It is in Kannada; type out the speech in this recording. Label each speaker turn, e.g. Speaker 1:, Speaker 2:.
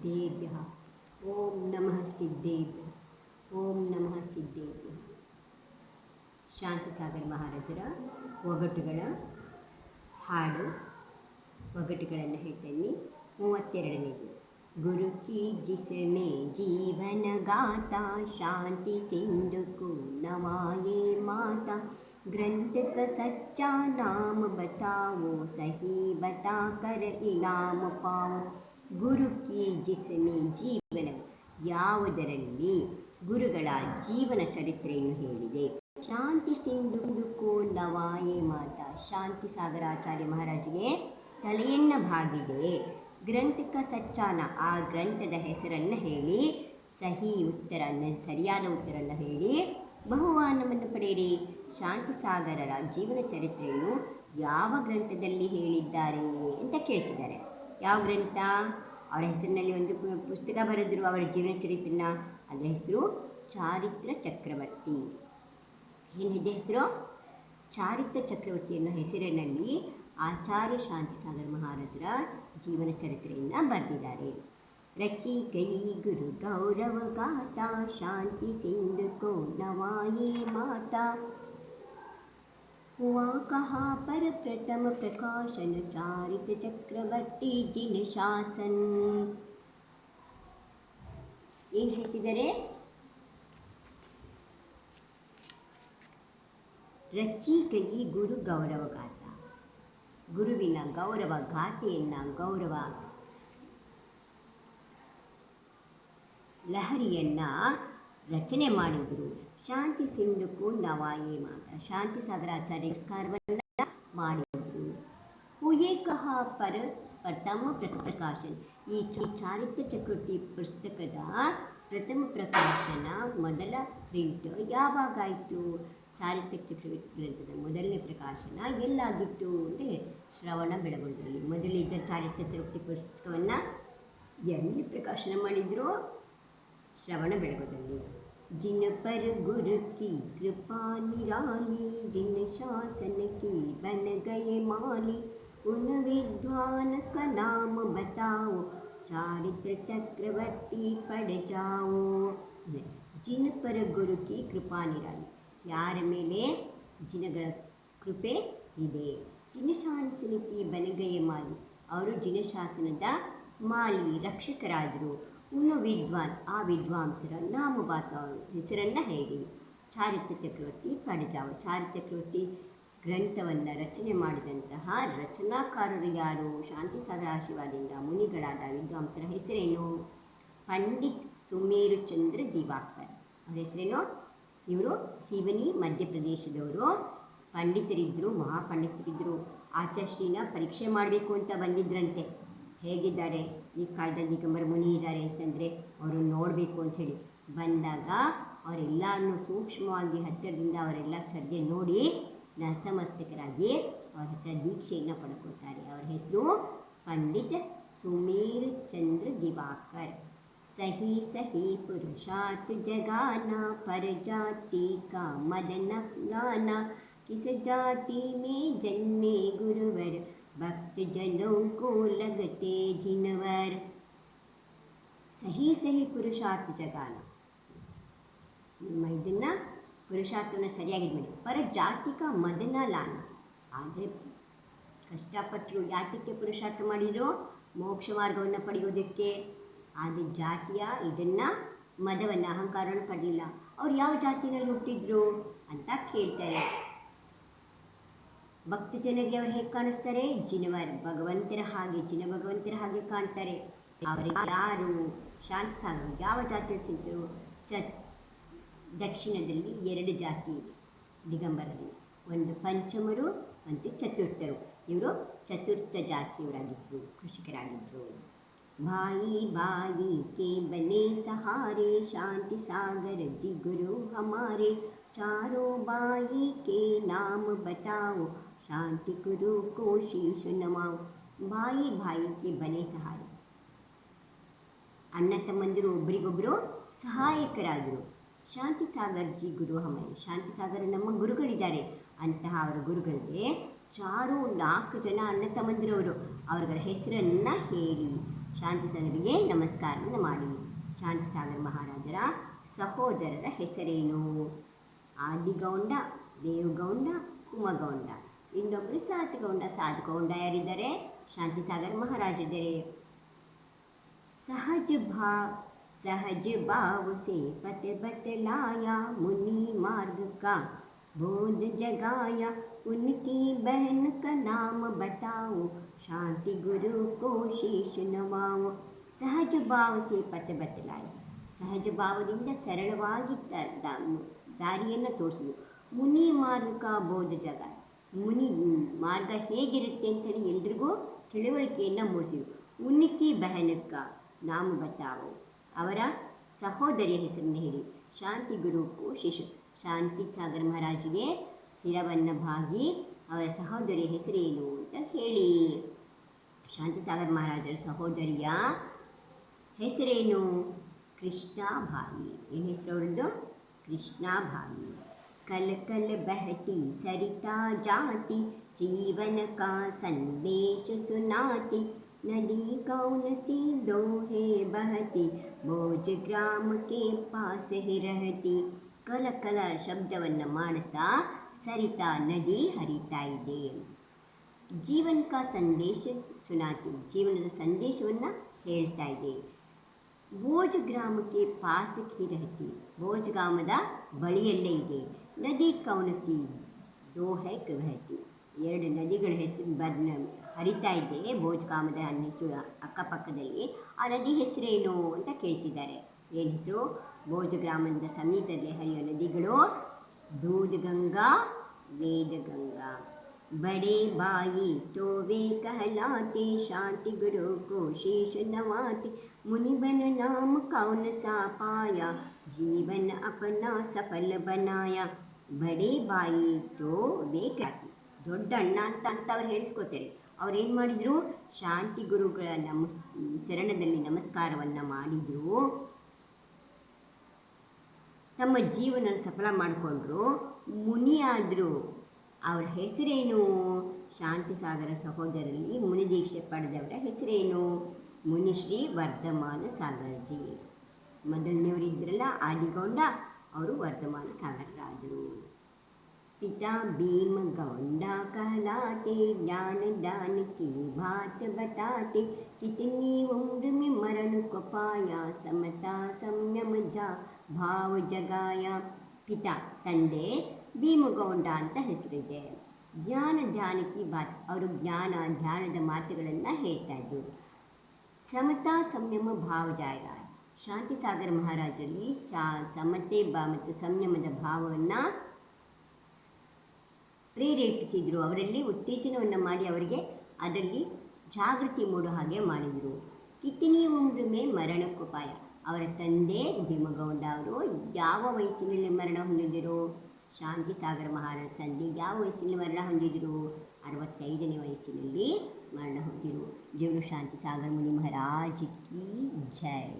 Speaker 1: ಸಿದ್ಧೇಭ್ಯಃ ಓಂ ನಮಃ ಸಿದ್ಧೇಭ್ಯಃ ಓಂ ನಮಃ ಸಿದ್ಧೇಭ್ಯಃ. ಶಾಂತಿಸಾಗರ್ ಮಹಾರಾಜರ ಒಗಟುಗಳ ಹಾಡು, ಒಗಟುಗಳನ್ನು ಹೇಳ್ತೇನೆ. 32ನೇದು. गुरु की जिसमें जीवन गाता, शांति सिंधु को नवाए माता, ग्रंथ का सच्चा नाम बताओ, सही बता कर इनाम पाओ. गुरु की जिसमें ಜೀವನ, ಯಾವುದರಲ್ಲಿ ಗುರುಗಳ ಜೀವನ ಚರಿತ್ರೆಯನ್ನು ಹೇಳಿದೆ. ಶಾಂತಿ ಸಿಂಧು ಕೋ ನವಾಯೆ ಮಾತಾ, ಶಾಂತಿ ಸಾಗರಾಚಾರ್ಯ ಮಹಾರಾಜಿಗೆ ತಲೆಯನ್ನು ಬಾಗಿದೆ. ಗ್ರಂಥಕ ಸಚ್ಚಾನ, ಆ ಗ್ರಂಥದ ಹೆಸರನ್ನು ಹೇಳಿ, ಸಹಿ ಉತ್ತರ, ಸರಿಯಾದ ಉತ್ತರವನ್ನು ಹೇಳಿ ಬಹುಮಾನವನ್ನು ಪಡೆಯಿರಿ. ಶಾಂತಿಸಾಗರರ ಜೀವನ ಚರಿತ್ರೆಯನ್ನು ಯಾವ ಗ್ರಂಥದಲ್ಲಿ ಹೇಳಿದ್ದಾರೆ ಅಂತ ಕೇಳ್ತಿದ್ದಾರೆ. ಯಾವ ಗ್ರಂಥ? ಅವರ ಹೆಸರಿನಲ್ಲಿ ಒಂದು ಪುಸ್ತಕ ಬರೆದರು ಅವರ ಜೀವನ ಚರಿತ್ರೆನ. ಅದರ ಹೆಸರು ಚಾರಿತ್ರ ಚಕ್ರವರ್ತಿ. ಏನಿದೆ ಹೆಸರು? ಚಾರಿತ್ರ ಚಕ್ರವರ್ತಿ ಅನ್ನೋ ಹೆಸರಿನಲ್ಲಿ ಆಚಾರ್ಯ ಶಾಂತಿಸಾಗರ ಮಹಾರಾಜರ ಜೀವನ ಚರಿತ್ರೆಯನ್ನು ಬರೆದಿದ್ದಾರೆ. ರಚಿ ಗೈ ಗುರು ಗೌರವ ಗಾತಾ, ಶಾಂತಿ ಸಿಂಧು ಕೋ ನವಾಯೆ ಮಾತಾ, ಹುआ कहाँ पर प्रथम प्रकाशन, चारित्र चक्रवर्ती जिन शासन. ಏನು ಹೇಳ್ತಿದ್ದಾರೆ? ರಚಿ ಕೈ ಗುರು ಗೌರವ ಗಾಥಾ, ಗುರುವಿನ ಗೌರವ ಗಾಥೆಯನ್ನು, ಗೌರವ ಲಹರಿಯನ್ನು ರಚನೆ ಮಾಡಿದರು. ಶಾಂತಿ ಸಿಂಧುಕು ನವಾಯೆ ಮಾತಾ, ಶಾಂತಿ ಸಾಗರಾಚಾರ್ಯ ನಮಸ್ಕಾರವನ್ನು ಮಾಡಿದರು. ಹುಯೇ ಕಹಾ ಪರ ಪ್ರಥಮ ಪ್ರಕಾಶನ, ಈ ಚಾರಿತ್ರ ಚಕ್ರವರ್ತಿ ಪುಸ್ತಕದ ಪ್ರಥಮ ಪ್ರಕಾಶನ, ಮೊದಲ ಪ್ರಿಂಟ್ ಯಾವಾಗಾಯಿತು? ಚಾರಿತ್ರ ಚಕ್ರವರ್ತಿ ಗ್ರಂಥದ ಮೊದಲನೇ ಪ್ರಕಾಶನ ಎಲ್ಲಾಗಿತ್ತು ಅಂದರೆ ಶ್ರವಣ ಬೆಳಗೊಳದಲ್ಲಿ. ಮೊದಲಿದ್ದ ಚಾರಿತ್ರ ಚಕ್ರವರ್ತಿ ಪುಸ್ತಕವನ್ನು ಎಲ್ಲಿ ಪ್ರಕಾಶನ ಮಾಡಿದ್ರು? ಶ್ರವಣ ಬೆಳಗೊಳದಲ್ಲಿ. जिन पर गुरु की कृपा निराली, जिन शासन की बन गए माली, उन विद्वान का नाम बताओ, चारित्र चक्रवर्ती पढ़ जाओ. जिन पर गुरु की कृपा निराली, ಯಾರ ಮೇಲೆ ಜಿನಗಳ ಕೃಪೆ ಇದೆ. ಜಿನಶಾಸನಕ್ಕೆ ಬನಗಯ ಮಾಲಿ, ಅವರು ಜಿನಶಾಸನದ ಮಾಲಿ ರಕ್ಷಕರಾದರು. ಉನ್ನು ವಿದ್ವಾನ್, ಆ ವಿದ್ವಾಂಸರ ನಾಮಬಾತ, ಹೆಸರನ್ನು ಹೇಳಿ. ಚಾರಿತ್ರ ಚಕ್ರವರ್ತಿ ಪಡಜಾವು, ಚಾರಿತ್ರ ಚಕ್ರವರ್ತಿ ಗ್ರಂಥವನ್ನು ರಚನೆ ಮಾಡಿದಂತಹ ರಚನಾಕಾರರು ಯಾರು? ಶಾಂತಿಸಾಗರ ಆಶೀರ್ವಾದದಿಂದ ಮುನಿಗಳಾದ ವಿದ್ವಾಂಸರ ಹೆಸರೇನು? ಪಂಡಿತ್ ಸುಮೇರು ಚಂದ್ರ ದಿವಾಕರ್. ಅವರ ಹೆಸರೇನು? ಇವರು ಸಿವನಿ ಮಧ್ಯಪ್ರದೇಶದವರು. ಪಂಡಿತರಿದ್ದರು, ಮಹಾಪಂಡಿತರಿದ್ದರು. ಆಚಾರ್ಯಶ್ರೀನ ಪರೀಕ್ಷೆ ಮಾಡಬೇಕು ಅಂತ ಬಂದಿದ್ರಂತೆ. ಹೇಗಿದ್ದಾರೆ ಈ ಕಾಲದಲ್ಲಿ ದಿಗಂಬರ ಮುನಿ ಇದ್ದಾರೆ ಅಂತಂದರೆ ಅವರು ನೋಡಬೇಕು ಅಂಥೇಳಿ ಬಂದಾಗ ಅವರೆಲ್ಲನೂ ಸೂಕ್ಷ್ಮವಾಗಿ ಹತ್ತಿರದಿಂದ ಅವರೆಲ್ಲ ಚರ್ಯೆ ನೋಡಿ ನತಮಸ್ತಕರಾಗಿ ಅವ್ರ ಹತ್ರ ದೀಕ್ಷೆಯನ್ನು ಪಡ್ಕೊಳ್ತಾರೆ. ಅವರ ಹೆಸರು ಪಂಡಿತ್ ಸುಮೇರ್ ಚಂದ್ರ ದಿವಾಕರ್. ಸಹಿ ಸಹಿ ಪುರುಷಾರ್ಥ ಜಗಾನಾ, ಪರ ಜಾತಿ ಕಾ ಮದನ ಲಾನಾ, ಕಿಸ ಜಾತಿ ಮೇ ಜನ್ಮೆ ಗುರುವರ್, ಭಕ್ತ ಜನೋं को लगते जिनवर. ಸಹಿ ಸಹಿ ಪುರುಷಾರ್ಥ ಜಗಾನ, ನಿಮ್ಮ ಇದನ್ನು ಪುರುಷಾರ್ಥವನ್ನು ಸರಿಯಾಗಿ ಮಾಡಿ. ಪರ ಜಾತಿಕ ಮದನ ಲಾನ, ಆದರೆ ಕಷ್ಟಪಟ್ಟರು ಯಾತಕ್ಕೆ ಪುರುಷಾರ್ಥ ಮಾಡಿದ್ರು? ಮೋಕ್ಷ ಮಾರ್ಗವನ್ನು ಪಡೆಯೋದಕ್ಕೆ. ಆದರೆ ಜಾತಿಯ ಇದನ್ನು ಮದವನ್ನು, ಅಹಂಕಾರವನ್ನು ಪಡಲಿಲ್ಲ. ಅವ್ರು ಯಾವ ಜಾತಿಯಲ್ಲಿ ಹುಟ್ಟಿದ್ರು ಅಂತ ಕೇಳ್ತಾರೆ. ಭಕ್ತ ಜನರಿಗೆ ಅವರು ಹೇಗೆ ಕಾಣಿಸ್ತಾರೆ? ಜಿನವರ್, ಭಗವಂತರ ಹಾಗೆ, ಜಿನ ಭಗವಂತರ ಹಾಗೆ ಕಾಣ್ತಾರೆ. ಅವರಿಗೆ ಯಾರು? ಶಾಂತಿಸಾಗರ ಯಾವ ಜಾತಿಯಲ್ಲಿ ಸಿಗ್ತರು? ದಕ್ಷಿಣದಲ್ಲಿ 2 ಜಾತಿ ಇದೆ ದಿಗಂಬರಲ್ಲಿ, ಒಂದು ಪಂಚಮರು ಮತ್ತು ಚತುರ್ಥರು. ಇವರು ಚತುರ್ಥ ಜಾತಿಯವರಾಗಿದ್ದರು, ಕೃಷಿಕರಾಗಿದ್ದರು. ಬಾಯಿ ಬಾಯಿ ಕೆ ಬನೆ ಸಹಾರೆ, ಶಾಂತಿ ಸಾಗರ ಜಿ ಗುರು ಹಮಾರೆ, ಚಾರೋ ಬಾಯಿ ಕೆ ನಾಮ ಬತಾओ, ಶಾಂತಿ ಗುರು ಕೋ ಶೀಶ ನಮಾओ. ಬಾಯಿ ಬಾಯಿಗೆ ಬನೆ ಸಹಾರೆ, ಅಣ್ಣ ತಮ್ಮಂದಿರು ಒಬ್ಬರಿಗೊಬ್ಬರು ಸಹಾಯಕರಾದರು. ಶಾಂತಿಸಾಗರ್ ಜಿ ಗುರು ಹಮಾರೆ, ಶಾಂತಿಸಾಗರ ನಮ್ಮ ಗುರುಗಳಿದ್ದಾರೆ. ಅಂತಹ ಅವರ ಗುರುಗಳಿಗೆ 4 ಜನ ಅಣ್ಣ ತಮ್ಮಂದಿರವರು, ಅವರುಗಳ ಹೆಸರನ್ನು ಹೇಳಿ. ಶಾಂತಿಸಾಗರಿಗೆ ನಮಸ್ಕಾರವನ್ನು ಮಾಡಿ. ಶಾಂತಿಸಾಗರ ಮಹಾರಾಜರ ಸಹೋದರರ ಹೆಸರೇನು? ಆದಿಗೌಂಡ, ದೇವಗೌಂಡ, ಕುಮಗೌಂಡ. ಇನ್ನೊಬ್ಬರು ಸಾತಗೌಂಡ. ಸಾತಗೌಂಡ ಯಾರಿದ್ದಾರೆ? ಶಾಂತಿಸಾಗರ ಮಹಾರಾಜರಿದ್ದಾರೆ. सहज भाव से पत बतलाया, मुनि मार्ग का बोध जगाया, उनकी बहन का नाम बताओ, शांति गुरु को शीश नवाओ. ಸಹಜ ಭಾವ ಸೇ ಪಥ ಬತ್ತಲಾಯ, ಸಹಜ ಭಾವದಿಂದ ಸರಳವಾಗಿ ದಾರಿಯನ್ನು ತೋರಿಸಿದ್ರು. ಮುನಿ ಮಾರ್ಗ ಬೋಧ ಜಗ, ಮುನಿ ಮಾರ್ಗ ಹೇಗಿರುತ್ತೆ ಅಂತೇಳಿ ಎಲ್ರಿಗೂ ತಿಳುವಳಿಕೆಯನ್ನು ಮೂಡಿಸಿದ್ರು. ಉನ್ಕಿ ಬಹನಕ್ಕ ನಾಮ ಬತಾವು, ಅವರ ಸಹೋದರಿಯ ಹೆಸರನ್ನು ಹೇಳಿ. ಶಾಂತಿ ಗುರು ಕೋಶಿಶ್, ಶಾಂತಿ ಸಾಗರ ಮಹಾರಾಜಿಗೆ ಶಿರವನ್ನು ಬಾಗಿ ಅವರ ಸಹೋದರಿಯ ಹೆಸರೇನು ಅಂತ ಹೇಳಿ. ಶಾಂತಿ ಸಾಗರ ಮಹಾರಾಜರ ಸಹೋದರಿಯ ಹೆಸರೇನು? ಕೃಷ್ಣಾಬಾಯಿ. ಏನು ಹೆಸರು ಅವರದ್ದು? ಕೃಷ್ಣಾಬಾಯಿ. ಕಲ್ ಕಲ್ ಬಹತಿ ಸರಿತಾ ಜಾತಿ, जीवन का संदेश सुनाती, नदी कौन सी दोहे बहती, बोझ ग्राम के पास ही रहती. ಕಲ ಕಲ ಶಬ್ದವನ್ನು ಮಾಡುತ್ತಾ ಸರಿತಾ ನದಿ ಹರಿತಾ ಇದೆ. ಜೀವನ ಕಾ ಸಂದೇಶ ಸುನಾತಿ, ಜೀವನದ ಸಂದೇಶವನ್ನು ಹೇಳ್ತಾ ಇದೆ. ಬೋಜ್ ಗ್ರಾಮಕ್ಕೆ ಪಾಸ್ ಹಿ ರಹತಿ, ಬೋಜ್ ಗ್ರಾಮದ ಬಳಿಯಲ್ಲೇ ಇದೆ. ನದಿ ಕೌನಸಿ ದೋಹೆ ಕಹತಿ, ಎರಡು ನದಿಗಳ ಹೆಸರು ಹರಿತಾ ಇದೆ ಬೋಜ್ ಗ್ರಾಮದ ಅಕ್ಕಪಕ್ಕದಲ್ಲಿ. ಆ ನದಿ ಹೆಸರೇನು ಅಂತ ಕೇಳ್ತಿದ್ದಾರೆ. ಏನು ಹೆಸರು? ಬೋಜ್ ಗ್ರಾಮದ ಸಮೀಪದಲ್ಲಿ ಹರಿಯೋ ನದಿಗಳು ದೂದ್ ಗಂಗಾ, ವೇದ ಗಂಗಾ. बड़े बाई तो वे कहलाते, शांति गुरु को शीश नवाते, मुनि बन नाम कौन सा पाया, जीवन अपना सफल बनाया. बड़े बाई तो वे कहते, ದೊಡ್ಡ ಅಣ್ಣ ಅಂತ ಅವ್ರು ಹೇಳಿಸ್ಕೋತಾರೆ. ಅವ್ರು ಏನು ಮಾಡಿದರು? ಶಾಂತಿ ಗುರುಗಳ ಚರಣದಲ್ಲಿ ನಮಸ್ಕಾರವನ್ನು ಮಾಡಿದರು. ತಮ್ಮ ಜೀವನ ಸಫಲ ಮಾಡಿಕೊಂಡ್ರು, ಮುನಿಯಾದರು. ಅವರ ಹೆಸರೇನು? ಶಾಂತಿಸಾಗರ ಸಹೋದರಲ್ಲಿ ಮುನಿ ದೀಕ್ಷೆ ಪಡೆದವರ ಹೆಸರೇನು? ಮುನಿಶ್ರೀ ವರ್ಧಮಾನ ಸಾಗರ್ಜಿ. ಮೊದಲನೇವರಿದ್ರಲ್ಲ ಆದಿಗೌಂಡ, ಅವರು ವರ್ಧಮಾನ ಸಾಗರರಾದರು. पिता भीम गौंडा कहलाते, ज्ञान दान की बात बताते, कितनी उम्र में मरण को पाया, समता संयम जा भाव जगाया. ಪಿತಾ ತಂದೆ ಭೀಮಗೌಂಡ ಅಂತ ಹೆಸರಿದೆ. ಜ್ಞಾನ ಧ್ಯಾನಕ್ಕೆ ಬಾತ್, ಅವರು ಜ್ಞಾನ ಧ್ಯಾನದ ಮಾತುಗಳನ್ನು ಹೇಳ್ತಾ ಇದ್ದರು. ಸಮತಾ ಸಂಯಮ ಭಾವ ಜಾಗ, ಶಾಂತಿಸಾಗರ ಮಹಾರಾಜರಲ್ಲಿ ಸಮತೆ ಮತ್ತು ಸಂಯಮದ ಭಾವವನ್ನು ಪ್ರೇರೇಪಿಸಿದರು. ಅವರಲ್ಲಿ ಉತ್ತೇಜನವನ್ನು ಮಾಡಿ ಅವರಿಗೆ ಅದರಲ್ಲಿ ಜಾಗೃತಿ ಮೂಡೋ ಹಾಗೆ ಮಾಡಿದರು. ಕಿತ್ತನಿ ಉಮ್ರಮೆ ಮರಣಕ್ಕೋಪಾಯ, ಅವರ ತಂದೆ ಭೀಮಗೌಂಡ ಅವರು ಯಾವ ವಯಸ್ಸಿನಲ್ಲಿ ಮರಣ ಹೊಂದಿದರು? ಶಾಂತಿಸಾಗರ ಮಹಾರಾಜ ತಂದೆ ಯಾವ ವಯಸ್ಸಿನಲ್ಲಿ ಮರಣ ಹೊಂದಿದರು? 65ನೇ ವಯಸ್ಸಿನಲ್ಲಿ ಮರಣ ಹೊಂದಿದರು. ದೇವರು ಶಾಂತಿಸಾಗರ ಮುನಿ ಮಹಾರಾಜ್ ಕಿ ಜೈ.